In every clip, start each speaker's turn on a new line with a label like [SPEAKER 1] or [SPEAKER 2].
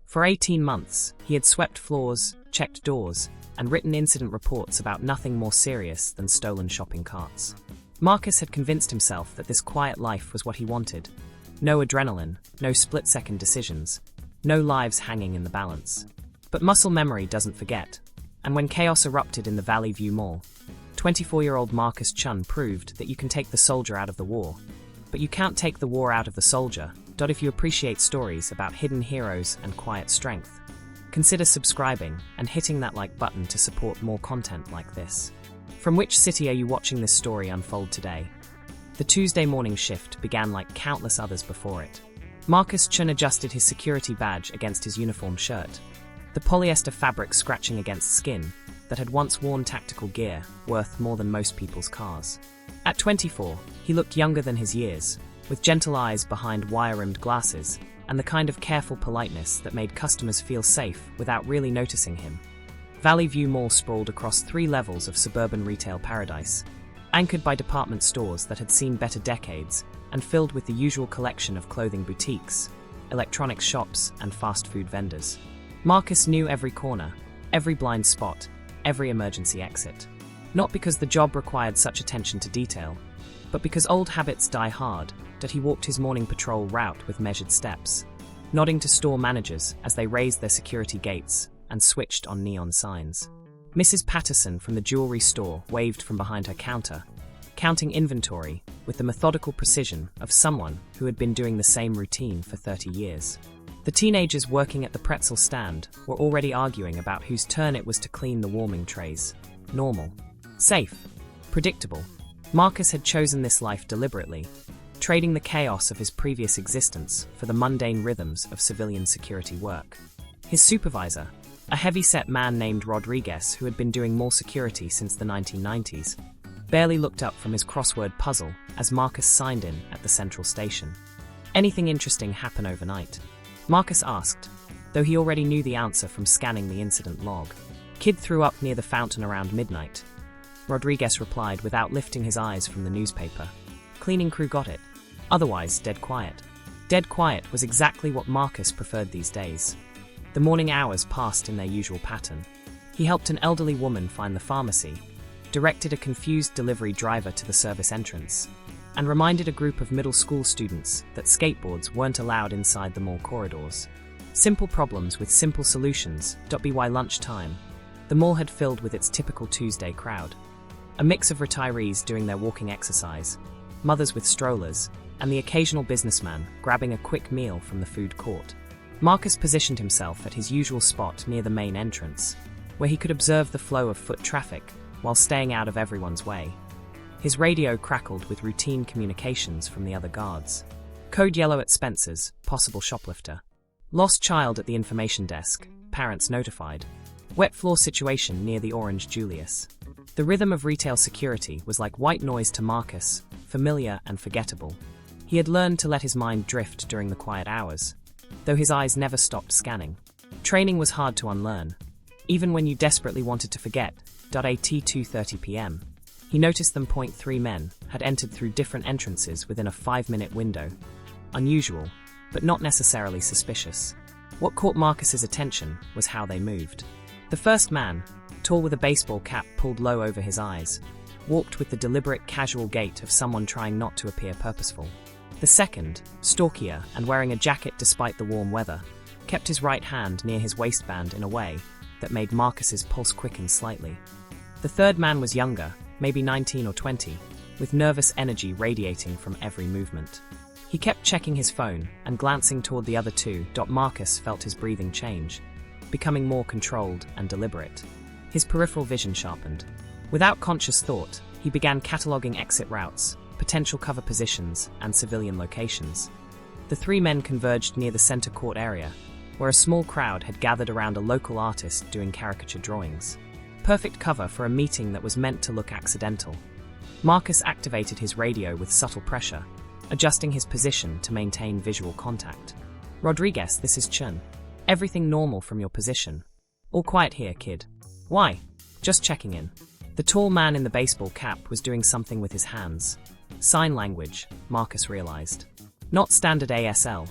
[SPEAKER 1] For 18 months, he had swept floors, checked doors, and written incident reports about nothing more serious than stolen shopping carts. Marcus had convinced himself that this quiet life was what he wanted. No adrenaline, no split-second decisions, no lives hanging in the balance. But muscle memory doesn't forget, and when chaos erupted in the Valley View Mall, 24-year-old Marcus Chun proved that you can take the soldier out of the war, but you can't take the war out of the soldier. If you appreciate stories about hidden heroes and quiet strength, consider subscribing and hitting that like button to support more content like this. From which city are you watching this story unfold today? The Tuesday morning shift began like countless others before it. Marcus Chun adjusted his security badge against his uniform shirt, the polyester fabric scratching against skin that had once worn tactical gear worth more than most people's cars. At 24, he looked younger than his years, with gentle eyes behind wire-rimmed glasses and the kind of careful politeness that made customers feel safe without really noticing him. Valley View Mall sprawled across 3 levels of suburban retail paradise, anchored by department stores that had seen better decades and filled with the usual collection of clothing boutiques, electronics shops, and fast food vendors. Marcus knew every corner, every blind spot, every emergency exit. Not because the job required such attention to detail, but because old habits die hard, that he walked his morning patrol route with measured steps, nodding to store managers as they raised their security gates and switched on neon signs. Mrs. Patterson from the jewelry store waved from behind her counter, counting inventory with the methodical precision of someone who had been doing the same routine for 30 years. The teenagers working at the pretzel stand were already arguing about whose turn it was to clean the warming trays. Normal. Safe. Predictable. Marcus had chosen this life deliberately, trading the chaos of his previous existence for the mundane rhythms of civilian security work. His supervisor, a heavy-set man named Rodriguez who had been doing mall security since the 1990s, barely looked up from his crossword puzzle as Marcus signed in at the central station. "Anything interesting happen overnight?" Marcus asked, though he already knew the answer from scanning the incident log. "Kid threw up near the fountain around midnight," Rodriguez replied without lifting his eyes from the newspaper. "Cleaning crew got it. Otherwise, dead quiet." Dead quiet was exactly what Marcus preferred these days. The morning hours passed in their usual pattern. He helped an elderly woman find the pharmacy, directed a confused delivery driver to the service entrance, and reminded a group of middle school students that skateboards weren't allowed inside the mall corridors. Simple problems with simple solutions. By lunchtime, the mall had filled with its typical Tuesday crowd. A mix of retirees doing their walking exercise, mothers with strollers, and the occasional businessman grabbing a quick meal from the food court. Marcus positioned himself at his usual spot near the main entrance, where he could observe the flow of foot traffic while staying out of everyone's way. His radio crackled with routine communications from the other guards. Code yellow at Spencer's, possible shoplifter. Lost child at the information desk, parents notified. Wet floor situation near the orange Julius. The rhythm of retail security was like white noise to Marcus, familiar and forgettable. He had learned to let his mind drift during the quiet hours, though his eyes never stopped scanning. Training was hard to unlearn, even when you desperately wanted to forget. At 2:30 p.m., he noticed them. 3 men had entered through different entrances within a 5-minute window. Unusual, but not necessarily suspicious. What caught Marcus's attention was how they moved. The first man, tall with a baseball cap pulled low over his eyes, walked with the deliberate casual gait of someone trying not to appear purposeful. The second, stalkier and wearing a jacket despite the warm weather, kept his right hand near his waistband in a way that made Marcus's pulse quicken slightly. The third man was younger, maybe 19 or 20, with nervous energy radiating from every movement. He kept checking his phone and glancing toward the other two. Marcus felt his breathing change, becoming more controlled and deliberate. His peripheral vision sharpened. Without conscious thought, he began cataloging exit routes, potential cover positions, and civilian locations. The 3 men converged near the center court area, where a small crowd had gathered around a local artist doing caricature drawings. Perfect cover for a meeting that was meant to look accidental. Marcus activated his radio with subtle pressure, adjusting his position to maintain visual contact. "Rodriguez, this is Chun. Everything normal from your position. All quiet here, kid." "Why?" "Just checking in." The tall man in the baseball cap was doing something with his hands. Sign language, Marcus realized. Not standard ASL.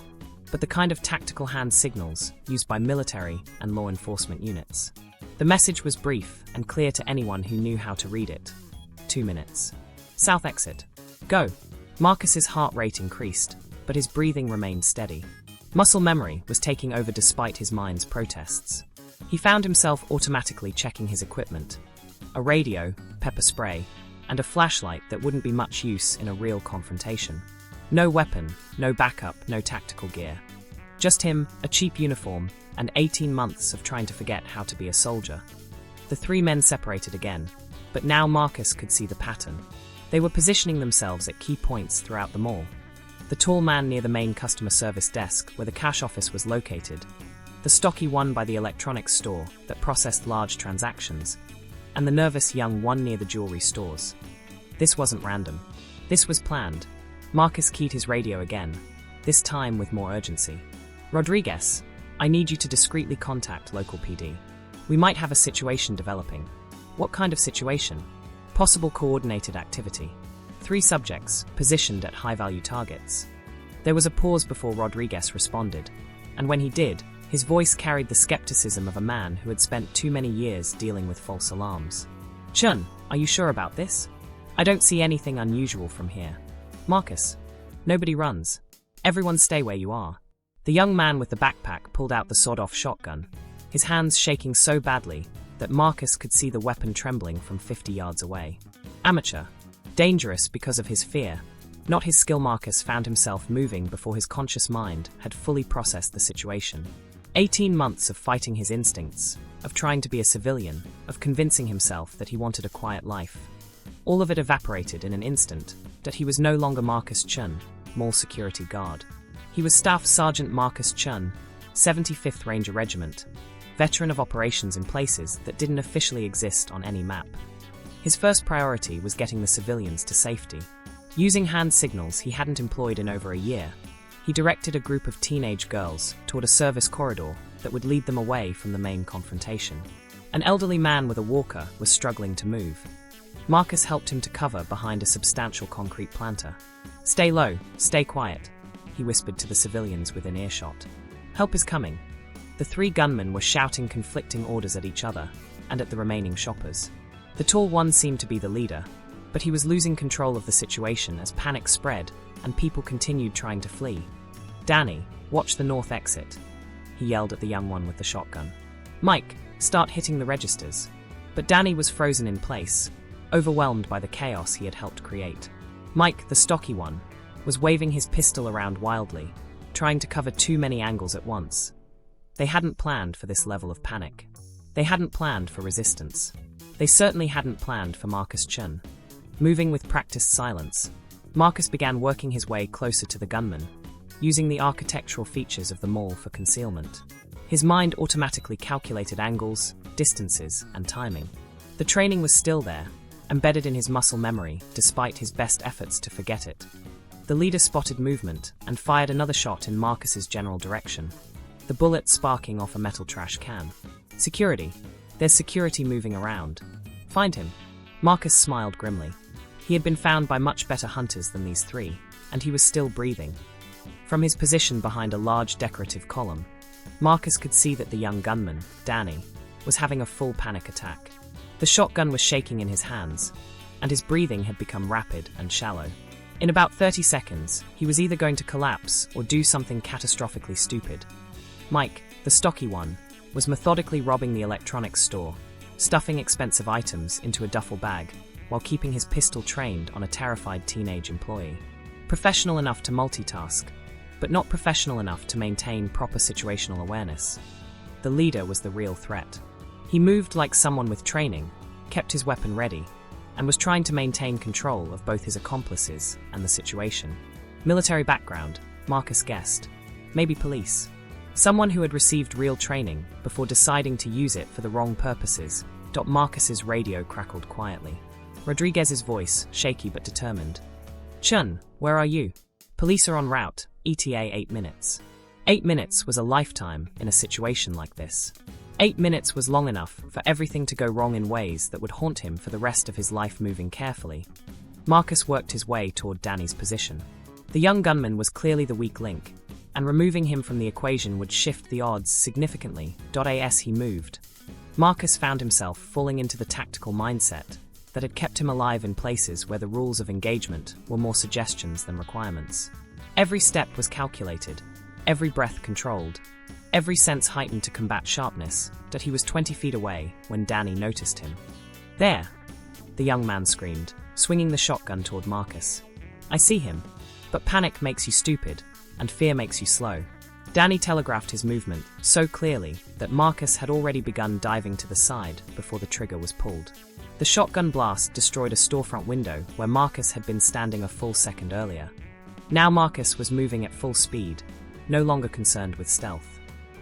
[SPEAKER 1] but the kind of tactical hand signals used by military and law enforcement units. The message was brief and clear to anyone who knew how to read it. 2 minutes. South exit. Go. Marcus's heart rate increased, but his breathing remained steady. Muscle memory was taking over despite his mind's protests. He found himself automatically checking his equipment. A radio, pepper spray, and a flashlight that wouldn't be much use in a real confrontation. No weapon, no backup, no tactical gear. Just him, a cheap uniform, and 18 months of trying to forget how to be a soldier. The three men separated again, but now Marcus could see the pattern. They were positioning themselves at key points throughout the mall. The tall man near the main customer service desk where the cash office was located, the stocky one by the electronics store that processed large transactions, and the nervous young one near the jewelry stores. This wasn't random. This was planned. Marcus keyed his radio again, this time with more urgency. Rodriguez, I need you to discreetly contact local PD. We might have a situation developing. What kind of situation? Possible coordinated activity. 3 subjects, positioned at high-value targets. There was a pause before Rodriguez responded, and when he did, his voice carried the skepticism of a man who had spent too many years dealing with false alarms. Chun, are you sure about this? I don't see anything unusual from here. Marcus, nobody runs. Everyone stay where you are. The young man with the backpack pulled out the sawed-off shotgun, his hands shaking so badly that Marcus could see the weapon trembling from 50 yards away. Amateur. Dangerous because of his fear, not his skill. Marcus found himself moving before his conscious mind had fully processed the situation. 18 months of fighting his instincts, of trying to be a civilian, of convincing himself that he wanted a quiet life. All of it evaporated in an instant, that he was no longer Marcus Chun, mall security guard. He was Staff Sergeant Marcus Chun, 75th Ranger Regiment, veteran of operations in places that didn't officially exist on any map. His first priority was getting the civilians to safety. Using hand signals he hadn't employed in over a year, he directed a group of teenage girls toward a service corridor that would lead them away from the main confrontation. An elderly man with a walker was struggling to move. Marcus helped him to cover behind a substantial concrete planter. Stay low, stay quiet, he whispered to the civilians within earshot. Help is coming. The 3 gunmen were shouting conflicting orders at each other and at the remaining shoppers. The tall one seemed to be the leader, but he was losing control of the situation as panic spread and people continued trying to flee. Danny, watch the north exit, he yelled at the young one with the shotgun. Mike, start hitting the registers. But Danny was frozen in place, overwhelmed by the chaos he had helped create. Mike, the stocky one, was waving his pistol around wildly, trying to cover too many angles at once. They hadn't planned for this level of panic. They hadn't planned for resistance. They certainly hadn't planned for Marcus Chun. Moving with practiced silence, Marcus began working his way closer to the gunman, using the architectural features of the mall for concealment. His mind automatically calculated angles, distances, and timing. The training was still there, embedded in his muscle memory, despite his best efforts to forget it. The leader spotted movement and fired another shot in Marcus's general direction, the bullet sparking off a metal trash can. Security. There's security moving around. Find him. Marcus smiled grimly. He had been found by much better hunters than these 3, and he was still breathing. From his position behind a large decorative column, Marcus could see that the young gunman, Danny, was having a full panic attack. The shotgun was shaking in his hands, and his breathing had become rapid and shallow. In about 30 seconds, he was either going to collapse or do something catastrophically stupid. Mike, the stocky one, was methodically robbing the electronics store, stuffing expensive items into a duffel bag while keeping his pistol trained on a terrified teenage employee. Professional enough to multitask, but not professional enough to maintain proper situational awareness. The leader was the real threat. He moved like someone with training, kept his weapon ready, and was trying to maintain control of both his accomplices and the situation. Military background, Marcus guessed. Maybe police. Someone who had received real training before deciding to use it for the wrong purposes. Marcus's radio crackled quietly. Rodriguez's voice, shaky but determined. Chun, where are you? Police are en route, ETA 8 minutes. 8 minutes was a lifetime in a situation like this. 8 minutes was long enough for everything to go wrong in ways that would haunt him for the rest of his life. Moving carefully, Marcus worked his way toward Danny's position. The young gunman was clearly the weak link, and removing him from the equation would shift the odds significantly. As he moved, Marcus found himself falling into the tactical mindset that had kept him alive in places where the rules of engagement were more suggestions than requirements. Every step was calculated, every breath controlled, every sense heightened to combat sharpness. He was 20 feet away when Danny noticed him. "There!" the young man screamed, swinging the shotgun toward Marcus. "I see him, but panic makes you stupid, and fear makes you slow." Danny telegraphed his movement so clearly that Marcus had already begun diving to the side before the trigger was pulled. The shotgun blast destroyed a storefront window where Marcus had been standing a full second earlier. Now Marcus was moving at full speed, no longer concerned with stealth.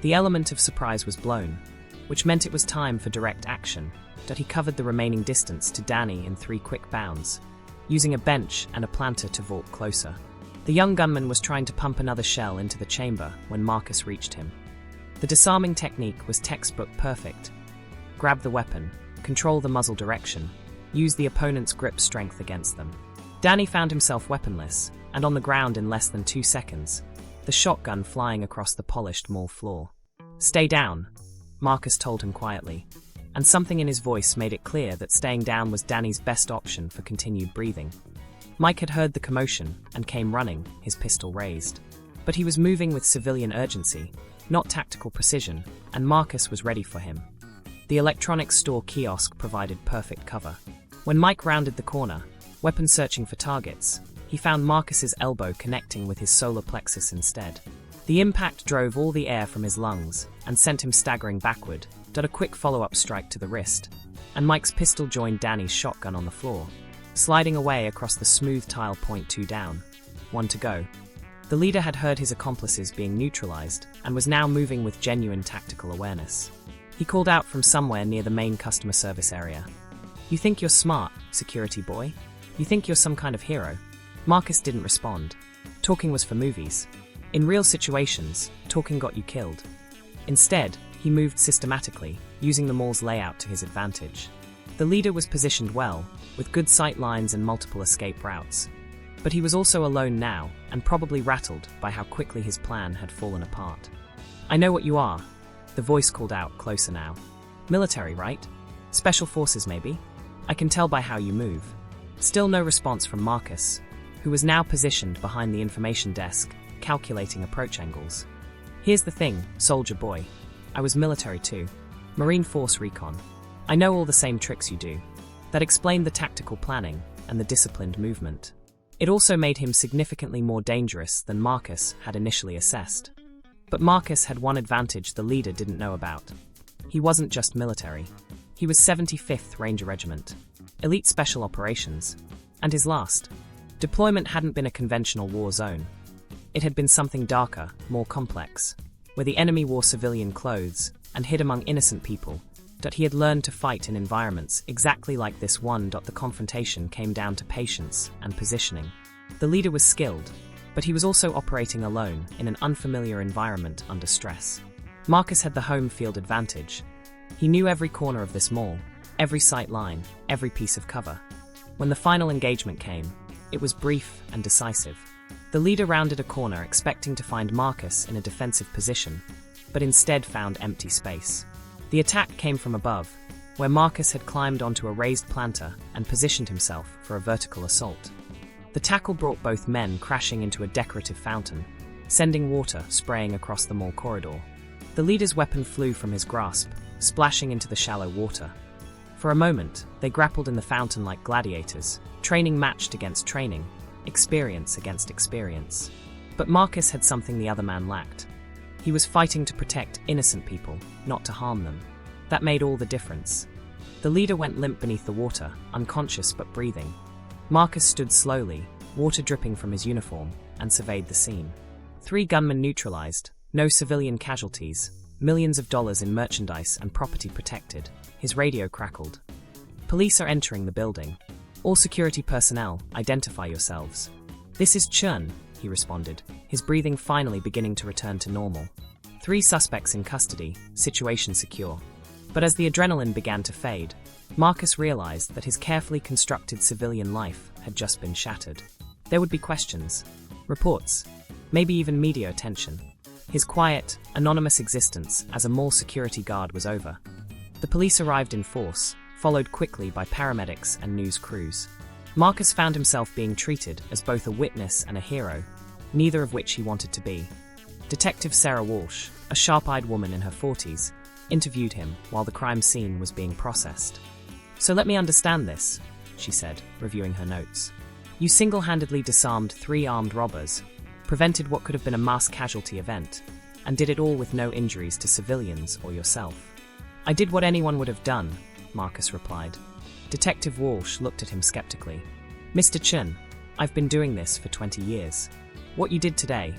[SPEAKER 1] The element of surprise was blown, which meant it was time for direct action. He covered the remaining distance to Danny in 3 quick bounds, using a bench and a planter to vault closer. The young gunman was trying to pump another shell into the chamber when Marcus reached him. The disarming technique was textbook perfect. Grab the weapon, control the muzzle direction, use the opponent's grip strength against them. Danny found himself weaponless and on the ground in less than 2 seconds, the shotgun flying across the polished mall floor. "Stay down," Marcus told him quietly, and something in his voice made it clear that staying down was Danny's best option for continued breathing. Mike had heard the commotion and came running, his pistol raised. But he was moving with civilian urgency, not tactical precision, and Marcus was ready for him. The electronics store kiosk provided perfect cover. When Mike rounded the corner, weapon searching for targets, he found Marcus's elbow connecting with his solar plexus instead. The impact drove all the air from his lungs and sent him staggering backward. A quick follow-up strike to the wrist, and Mike's pistol joined Danny's shotgun on the floor, sliding away across the smooth tile. 2 down, 1 to go. The leader had heard his accomplices being neutralized and was now moving with genuine tactical awareness. He called out from somewhere near the main customer service area. "You think you're smart, security boy? You think you're some kind of hero?" Marcus didn't respond. Talking was for movies. In real situations, talking got you killed. Instead, he moved systematically, using the mall's layout to his advantage. The leader was positioned well, with good sight lines and multiple escape routes. But he was also alone now, and probably rattled by how quickly his plan had fallen apart. "I know what you are," the voice called out closer now. "Military, right? Special forces, maybe? I can tell by how you move." Still no response from Marcus, who was now positioned behind the information desk, calculating approach angles. "Here's the thing, soldier boy. I was military too. Marine Force Recon. I know all the same tricks you do." That explained the tactical planning and the disciplined movement. It also made him significantly more dangerous than Marcus had initially assessed. But Marcus had one advantage the leader didn't know about. He wasn't just military. He was 75th Ranger Regiment, elite special operations, and his last deployment hadn't been a conventional war zone. It had been something darker, more complex, where the enemy wore civilian clothes and hid among innocent people. He had learned to fight in environments exactly like this one. The confrontation came down to patience and positioning. The leader was skilled, but he was also operating alone in an unfamiliar environment under stress. Marcus had the home field advantage. He knew every corner of this mall, every sight line, every piece of cover. When the final engagement came, it was brief and decisive. The leader rounded a corner expecting to find Marcus in a defensive position, but instead found empty space. The attack came from above, where Marcus had climbed onto a raised planter and positioned himself for a vertical assault. The tackle brought both men crashing into a decorative fountain, sending water spraying across the mall corridor. The leader's weapon flew from his grasp, splashing into the shallow water. For a moment, they grappled in the fountain like gladiators, training matched against training, experience against experience. But Marcus had something the other man lacked. He was fighting to protect innocent people, not to harm them. That made all the difference. The leader went limp beneath the water, unconscious but breathing. Marcus stood slowly, water dripping from his uniform, and surveyed the scene. 3 gunmen neutralized, no civilian casualties, millions of dollars in merchandise and property protected. His radio crackled. "Police are entering the building. All security personnel, identify yourselves." "This is Chun," he responded, his breathing finally beginning to return to normal. 3 suspects in custody, situation secure. But as the adrenaline began to fade, Marcus realized that his carefully constructed civilian life had just been shattered. There would be questions. Reports, maybe even media attention. His quiet, anonymous existence as a mall security guard was over. The police arrived in force, followed quickly by paramedics and news crews. Marcus found himself being treated as both a witness and a hero, neither of which he wanted to be. Detective Sarah Walsh, a sharp-eyed woman in her 40s, interviewed him while the crime scene was being processed. "So let me understand this," she said, reviewing her notes. "You single-handedly disarmed 3 armed robbers, prevented what could have been a mass casualty event, and did it all with no injuries to civilians or yourself." "I did what anyone would have done," Marcus replied. Detective Walsh looked at him skeptically. "Mr. Chun, I've been doing this for 20 years. What you did today,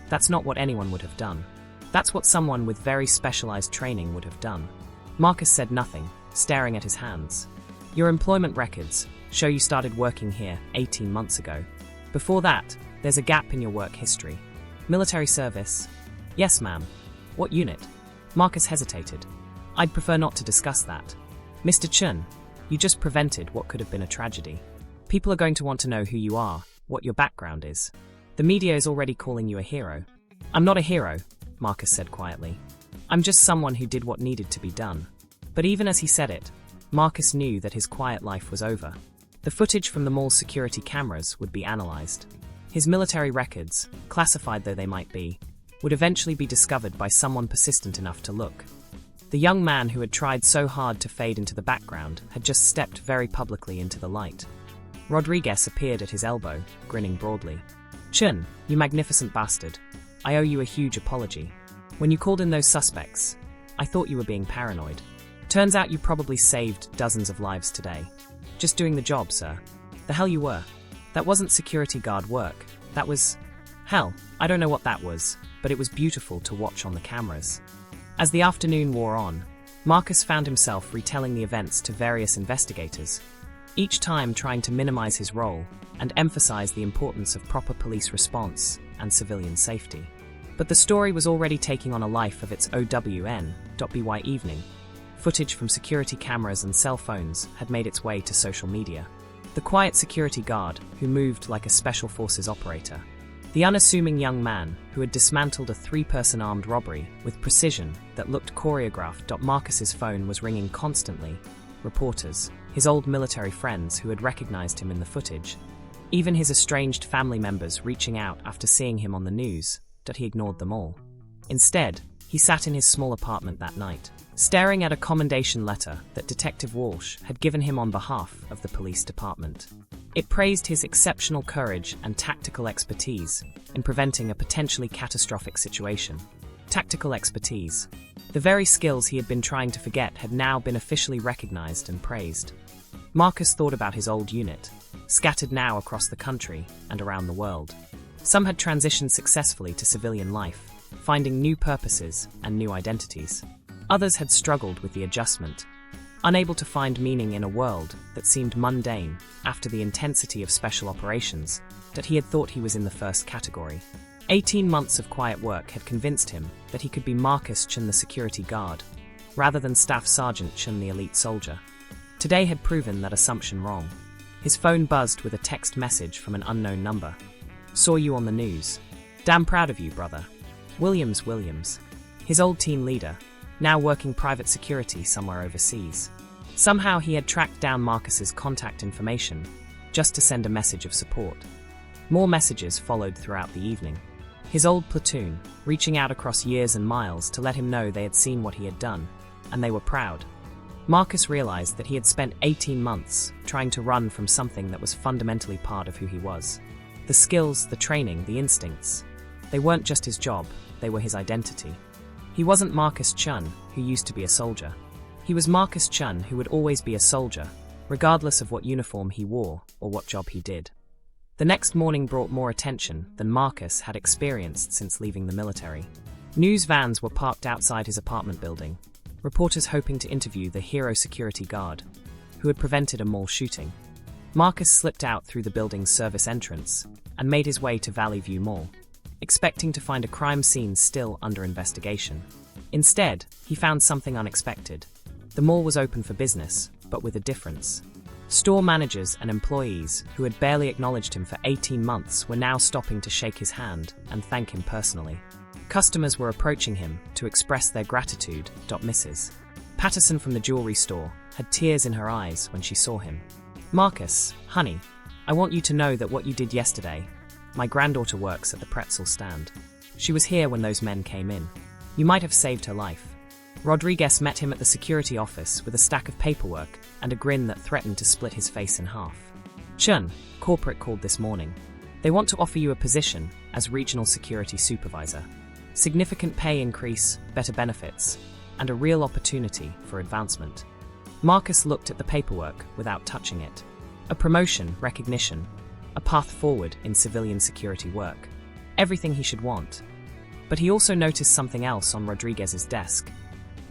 [SPEAKER 1] that's not what anyone would have done. That's what someone with very specialized training would have done." Marcus said nothing, staring at his hands. "Your employment records show you started working here 18 months ago. Before that, there's a gap in your work history. Military service?" "Yes, ma'am." "What unit?" Marcus hesitated. "I'd prefer not to discuss that." "Mr. Chun, you just prevented what could have been a tragedy. People are going to want to know who you are, what your background is. The media is already calling you a hero." "I'm not a hero," Marcus said quietly. "I'm just someone who did what needed to be done." But even as he said it, Marcus knew that his quiet life was over. The footage from the mall's security cameras would be analyzed. His military records, classified though they might be, would eventually be discovered by someone persistent enough to look. The young man who had tried so hard to fade into the background had just stepped very publicly into the light. Rodriguez appeared at his elbow, grinning broadly. "Chun, you magnificent bastard. I owe you a huge apology. When you called in those suspects, I thought you were being paranoid. Turns out you probably saved dozens of lives today. Just doing the job, sir." "The hell you were. That wasn't security guard work. That was... hell, I don't know what that was, but it was beautiful to watch on the cameras." As the afternoon wore on, Marcus found himself retelling the events to various investigators, each time trying to minimize his role and emphasize the importance of proper police response and civilian safety. But the story was already taking on a life of its own. Evening. Footage from security cameras and cell phones had made its way to social media. The quiet security guard who moved like a special forces operator. The unassuming young man who had dismantled a 3-person armed robbery with precision that looked choreographed. Marcus's phone was ringing constantly. Reporters, his old military friends who had recognized him in the footage, even his estranged family members reaching out after seeing him on the news, but he ignored them all. Instead, he sat in his small apartment that night, staring at a commendation letter that Detective Walsh had given him on behalf of the police department. It praised his exceptional courage and tactical expertise in preventing a potentially catastrophic situation. Tactical expertise. The very skills he had been trying to forget had now been officially recognized and praised. Marcus thought about his old unit, scattered now across the country and around the world. Some had transitioned successfully to civilian life, finding new purposes and new identities. Others had struggled with the adjustment, unable to find meaning in a world that seemed mundane after the intensity of special operations that he had thought he was in the first category. 18 months of quiet work had convinced him that he could be Marcus Chun the security guard, rather than Staff Sergeant Chun the elite soldier. Today had proven that assumption wrong. His phone buzzed with a text message from an unknown number. "Saw you on the news. Damn proud of you, brother." Williams. His old team leader, now working private security somewhere overseas. Somehow he had tracked down Marcus's contact information, just to send a message of support. More messages followed throughout the evening. His old platoon, reaching out across years and miles to let him know they had seen what he had done, and they were proud. Marcus realized that he had spent 18 months trying to run from something that was fundamentally part of who he was. The skills, the training, the instincts. They weren't just his job, they were his identity. He wasn't Marcus Chun, who used to be a soldier. He was Marcus Chun, who would always be a soldier, regardless of what uniform he wore or what job he did. The next morning brought more attention than Marcus had experienced since leaving the military. News vans were parked outside his apartment building, reporters hoping to interview the hero security guard, who had prevented a mall shooting. Marcus slipped out through the building's service entrance and made his way to Valley View Mall, expecting to find a crime scene still under investigation. Instead, he found something unexpected. The mall was open for business, but with a difference. Store managers and employees who had barely acknowledged him for 18 months were now stopping to shake his hand and thank him personally. Customers were approaching him to express their gratitude. Mrs. Patterson from the jewelry store had tears in her eyes when she saw him. "Marcus, honey, I want you to know that what you did yesterday. My granddaughter works at the pretzel stand. She was here when those men came in. You might have saved her life." Rodriguez met him at the security office with a stack of paperwork and a grin that threatened to split his face in half. "Chun, corporate called this morning. They want to offer you a position as regional security supervisor. Significant pay increase, better benefits, and a real opportunity for advancement." Marcus looked at the paperwork without touching it. A promotion, recognition, a path forward in civilian security work. Everything he should want. But he also noticed something else on Rodriguez's desk.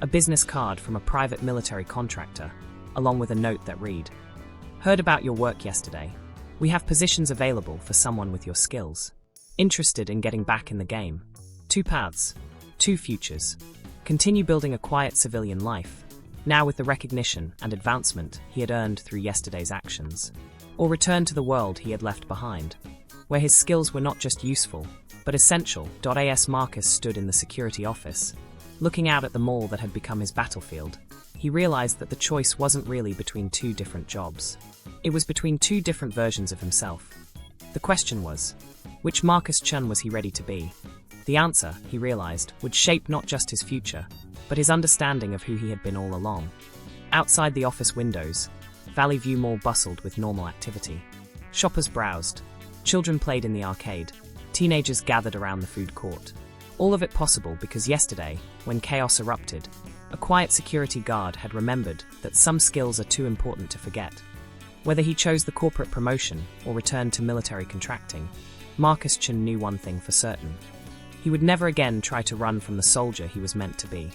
[SPEAKER 1] A business card from a private military contractor, along with a note that read, "Heard about your work yesterday. We have positions available for someone with your skills. Interested in getting back in the game. 2 paths, 2 futures. Continue building a quiet civilian life, now with the recognition and advancement he had earned through yesterday's actions. Or return to the world he had left behind, where his skills were not just useful, but essential." As Marcus stood in the security office, looking out at the mall that had become his battlefield, he realized that the choice wasn't really between 2 different jobs. It was between 2 different versions of himself. The question was, which Marcus Chun was he ready to be? The answer, he realized, would shape not just his future, but his understanding of who he had been all along. Outside the office windows, Valley View Mall bustled with normal activity. Shoppers browsed, children played in the arcade, teenagers gathered around the food court. All of it possible because yesterday, when chaos erupted, a quiet security guard had remembered that some skills are too important to forget. Whether he chose the corporate promotion or returned to military contracting, Marcus Chun knew one thing for certain. He would never again try to run from the soldier he was meant to be.